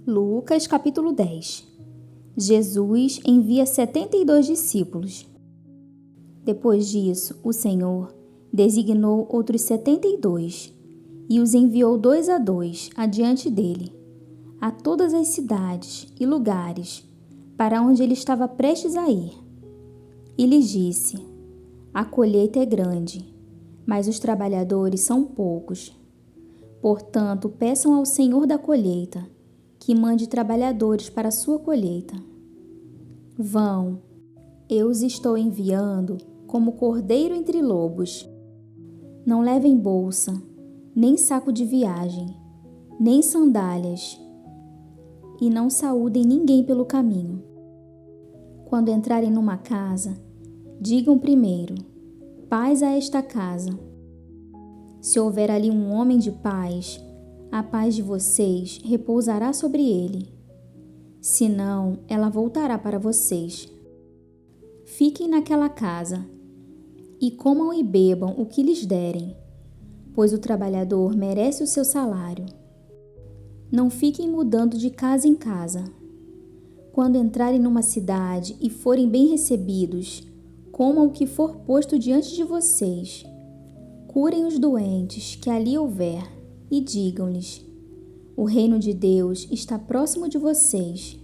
Lucas capítulo 10. Jesus envia 72 discípulos. Depois disso, o Senhor designou outros 72 e os enviou 2 a 2 adiante dele, a todas as cidades e lugares para onde ele estava prestes a ir. E lhes disse: a colheita é grande, mas os trabalhadores são poucos. Portanto, peçam ao Senhor da colheita que mande trabalhadores para a sua colheita. Vão, eu os estou enviando como cordeiro entre lobos. Não levem bolsa, nem saco de viagem, nem sandálias, e não saúdem ninguém pelo caminho. Quando entrarem numa casa, digam primeiro: paz a esta casa. Se houver ali um homem de paz, a paz de vocês repousará sobre ele. Senão, ela voltará para vocês. Fiquem naquela casa e comam e bebam o que lhes derem, pois o trabalhador merece o seu salário. Não fiquem mudando de casa em casa. Quando entrarem numa cidade e forem bem recebidos, comam o que for posto diante de vocês. Curem os doentes que ali houver e digam-lhes: o reino de Deus está próximo de vocês.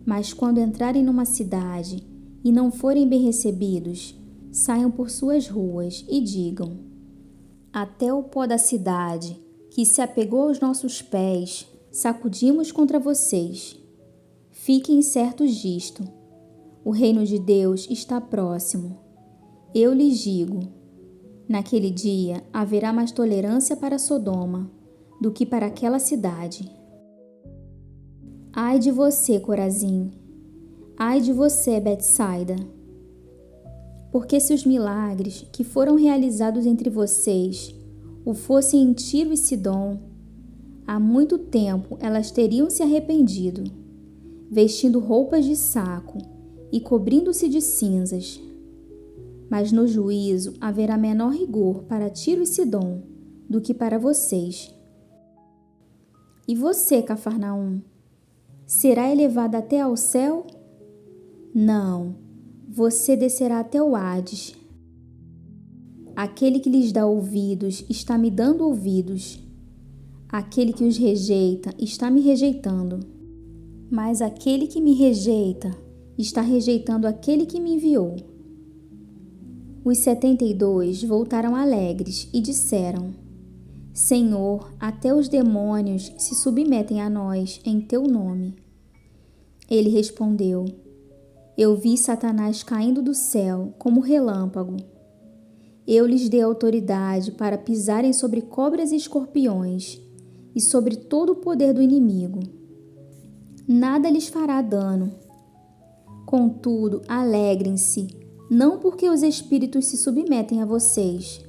Mas quando entrarem numa cidade e não forem bem recebidos, saiam por suas ruas e digam: até o pó da cidade, que se apegou aos nossos pés, sacudimos contra vocês. Fiquem certos disto: o reino de Deus está próximo. Eu lhes digo: naquele dia haverá mais tolerância para Sodoma do que para aquela cidade. Ai de você, Corazim! Ai de você, Betsaida! Porque se os milagres que foram realizados entre vocês o fossem em Tiro e Sidom, há muito tempo elas teriam se arrependido, vestindo roupas de saco e cobrindo-se de cinzas. Mas no juízo haverá menor rigor para Tiro e Sidom do que para vocês. E você, Cafarnaum, será elevada até ao céu? Não, você descerá até o Hades. Aquele que lhes dá ouvidos está me dando ouvidos. Aquele que os rejeita está me rejeitando. Mas aquele que me rejeita está rejeitando aquele que me enviou. Os 72 voltaram alegres e disseram: Senhor, até os demônios se submetem a nós em teu nome. Ele respondeu: eu vi Satanás caindo do céu como relâmpago. Eu lhes dei autoridade para pisarem sobre cobras e escorpiões e sobre todo o poder do inimigo. Nada lhes fará dano. Contudo, alegrem-se, não porque os espíritos se submetem a vocês,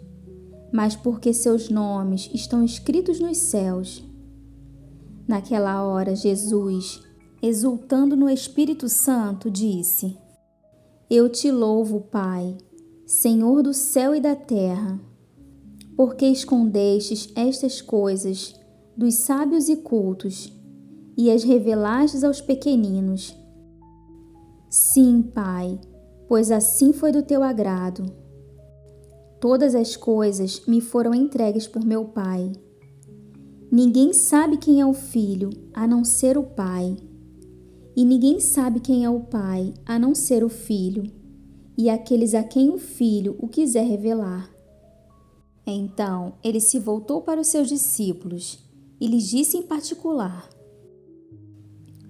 mas porque seus nomes estão escritos nos céus. Naquela hora, Jesus, exultando no Espírito Santo, disse: eu te louvo, Pai, Senhor do céu e da terra, porque escondestes estas coisas dos sábios e cultos e as revelastes aos pequeninos. Sim, Pai, pois assim foi do teu agrado. Todas as coisas me foram entregues por meu Pai. Ninguém sabe quem é o Filho, a não ser o Pai. E ninguém sabe quem é o Pai, a não ser o Filho, e aqueles a quem o Filho o quiser revelar. Então ele se voltou para os seus discípulos e lhes disse em particular: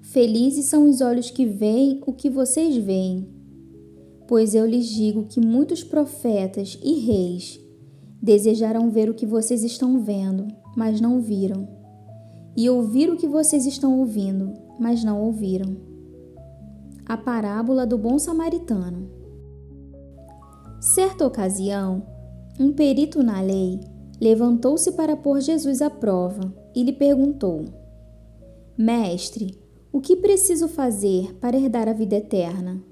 felizes são os olhos que veem o que vocês veem. Pois eu lhes digo que muitos profetas e reis desejaram ver o que vocês estão vendo, mas não viram, e ouvir o que vocês estão ouvindo, mas não ouviram. A parábola do bom samaritano. Certa ocasião, um perito na lei levantou-se para pôr Jesus à prova e lhe perguntou: Mestre, o que preciso fazer para herdar a vida eterna?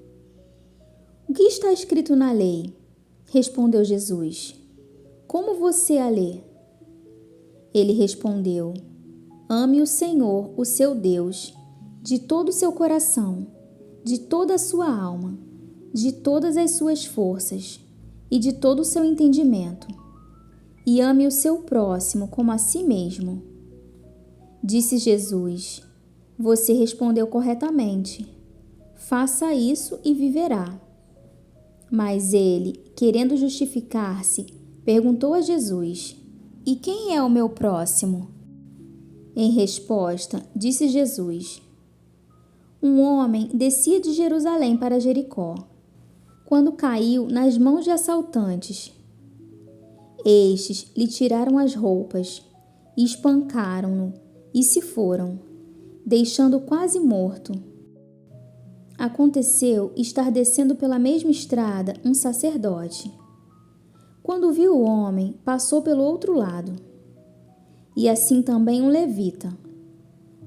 O que está escrito na lei? Respondeu Jesus. Como você a lê? Ele respondeu: Ame o Senhor, o seu Deus, de todo o seu coração, de toda a sua alma, de todas as suas forças e de todo o seu entendimento. E ame o seu próximo como a si mesmo. Disse Jesus: Você respondeu corretamente. Faça isso e viverá. Mas ele, querendo justificar-se, perguntou a Jesus: E quem é o meu próximo? Em resposta, disse Jesus: Um homem descia de Jerusalém para Jericó, quando caiu nas mãos de assaltantes. Estes lhe tiraram as roupas, espancaram-no e se foram, deixando-o quase morto. Aconteceu estar descendo pela mesma estrada um sacerdote. Quando viu o homem, passou pelo outro lado. E assim também um levita.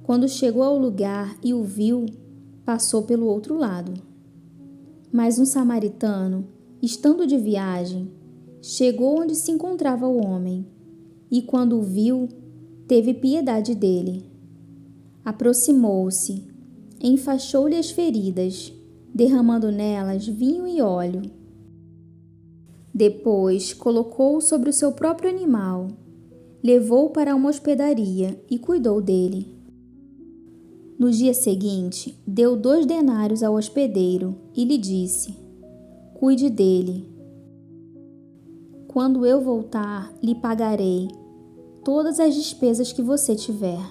Quando chegou ao lugar e o viu, passou pelo outro lado. Mas um samaritano, estando de viagem, chegou onde se encontrava o homem, e quando o viu, teve piedade dele. Aproximou-se, enfaixou-lhe as feridas, derramando nelas vinho e óleo. Depois colocou-o sobre o seu próprio animal, levou-o para uma hospedaria e cuidou dele. No dia seguinte, deu 2 denários ao hospedeiro e lhe disse: Cuide dele. Quando eu voltar, lhe pagarei todas as despesas que você tiver.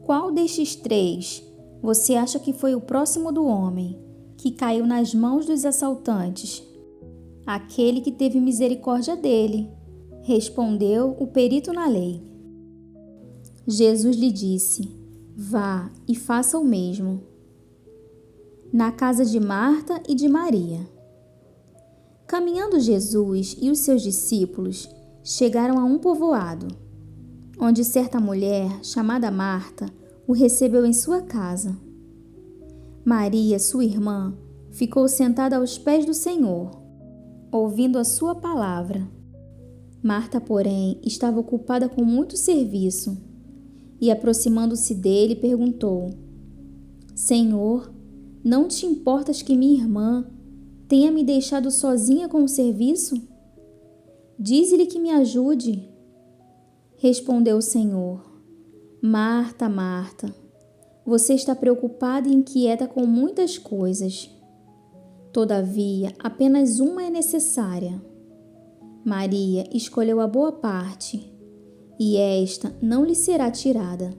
Qual destes 3 você acha que foi o próximo do homem, que caiu nas mãos dos assaltantes? Aquele que teve misericórdia dele, respondeu o perito na lei. Jesus lhe disse: Vá e faça o mesmo. Na casa de Marta e de Maria. Caminhando Jesus e os seus discípulos chegaram a um povoado, onde certa mulher, chamada Marta, o recebeu em sua casa. Maria, sua irmã, ficou sentada aos pés do Senhor, ouvindo a sua palavra. Marta, porém, estava ocupada com muito serviço e, aproximando-se dele, perguntou: Senhor, não te importas que minha irmã tenha me deixado sozinha com o serviço? Dize-lhe que me ajude. Respondeu o Senhor: Marta, Marta, você está preocupada e inquieta com muitas coisas. Todavia, apenas uma é necessária. Maria escolheu a boa parte, e esta não lhe será tirada.